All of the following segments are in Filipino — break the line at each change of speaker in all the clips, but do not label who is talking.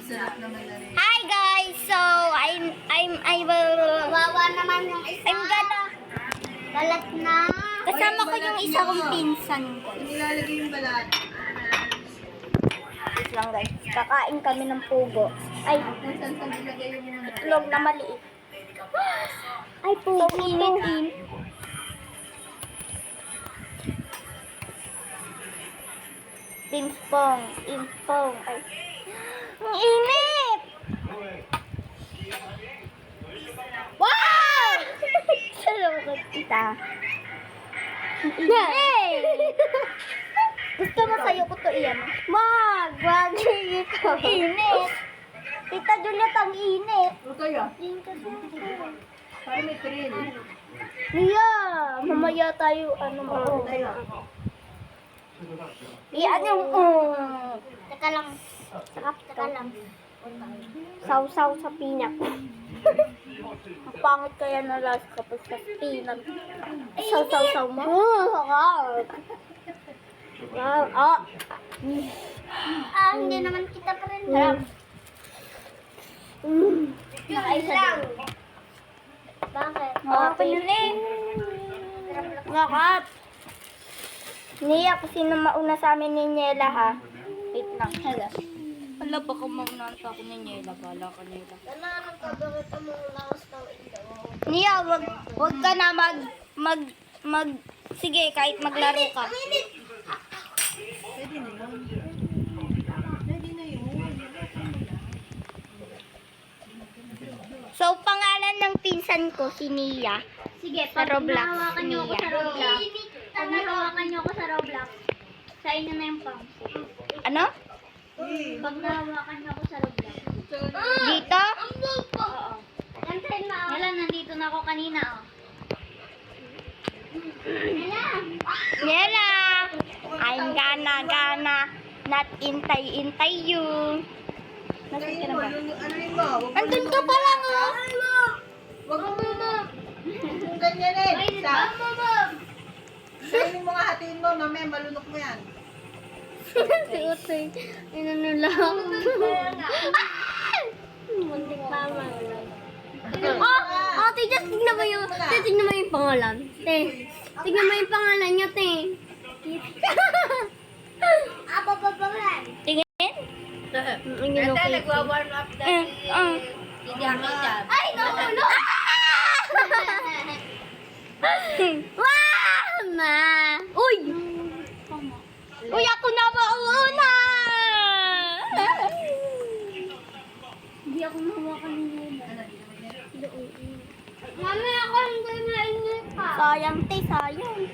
Hi guys! So, I will...
Wawa naman yung isa.
I'm gonna...
Balat na.
Kasama ko yung isa kong pinsan, guys.
Nilalagay yung balat.
Wait lang, guys. Kakain kami ng pugo. Ay,
Kung saan saan nilagay yung mga
itlog na maliit. Ay, pugo. So, init. Pimpong. Impong. Ay. Ang init! Wow! Salukot kita. Ang init! Gusto mo sa'yo ko to iyan? Wag ito. Init. Tita Juliet, ang init.
Ano kaya? Para may trail.
Nia, mamaya tayo, mo. Iyan yung,
Teka lang. Teka lang.
Sausaw sa pinak. Ang pangit kaya na last kapag sa pinak. Sausaw mo. Sarap. Wow.
Hindi naman kita pa rin.
Ay, lang.
Bakit?
Okay. Lahat. Nia, kasi na mauna sa amin ni Niela, ha? Wait lang. Hala. Hala, baka maunahan pa ako ni Niela. Bala ka, Niela.
Kailangan ka bakit mo lakas daw ito.
Nia, wag ka na sige, kahit maglaro ka.
Pwede na yun. Pwede na yun.
So, pangalan ng pinsan ko, si Nia.
Sige,
Sa Roblox,
nahawakan niyo ako sa
Nia.
Roblox. Pag nahawakan niyo ako sa Roblox, sa inyo na yung pang.
Ano?
Pag nahawakan niyo ako sa Roblox.
Dito?
Oo. Antayin mo. Wala, nandito na ako kanina, oh. Wala.
Niela! I'm gana, not intay you. Nasaan ka na ba?
Ano yun mo?
Andun ka pa lang, oh!
Wag mo mama. Kung ganyan eh. Sa mo nga hatiin mo, mamaya malunok mo yan.
Si Utoy. Inano lang.
Muntik pa lang.
Oh, Tija, tignan mo yung pangalan. Tignan mo yung pangalan niya, te.
Apa pa pa rin?
Tingin?
Ate, nagwa-warm up na si Jam.
Ay, nahulog!
Wow, ma! Uy! Uy, ako na mauna! Hindi ako mahawakan ni Nela.
Mami, ako hindi mainit pa.
Sayang, te, sayang.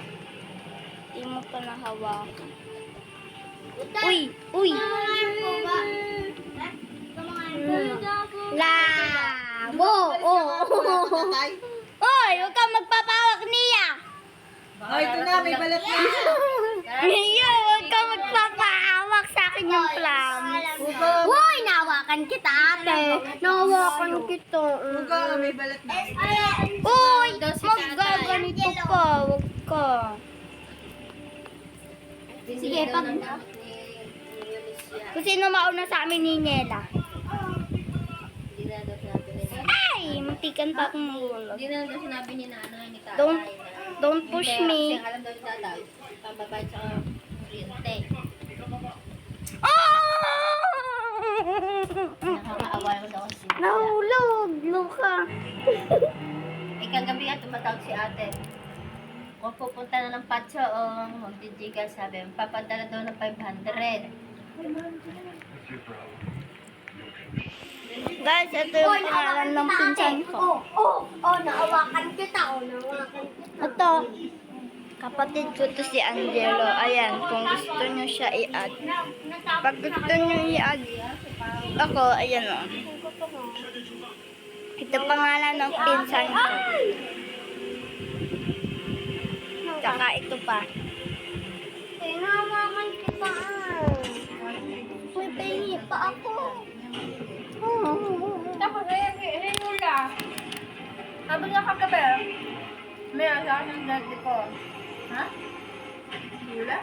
Hindi mo pa nahawakan. Uy! Labo! Uy, huwag kang magpapawak niya!
Oh, ito na, may balat na.
Niya, huwag kang magpapahawak sa akin yung plums. Uy, nahawakan kita, ate. Nahawakan kita.
Huwag may balat na.
Uy, magaganito pa. Huwag ka.
Sige, pag...
Kung sino mauna sa amin ni Niela. Ay, muntikan pa akong mahulog.
Hindi na daw sinabi ni nanay ni tatay.
Don't push me.
Kasi alam daw ni tatay. Pambabayad sa kuryente. Nakakaawa naman daw kasi.
Nahulog, Luka.
Eh, kagabi nga tumatawag si ate. Kung pupunta na ng patso o magdidiga, sabi, papadala daw ng 500.
Guys, ito yung pangalan ng pinsan ko.
nahawakan kita.
Ito, kapatid ko to si Angelo. Ayan, kung gusto nyo siya i-add. Pag gusto nyo i-add ako, ayan o. Ito pangalan ng pinsan ko. Tsaka ito pa.
Nahawakan kita.
Uy, pahingi pa ako.
Tapos, Renula. Sabi niya kagabi, may asahan ng daddy ko. Ha? Renula?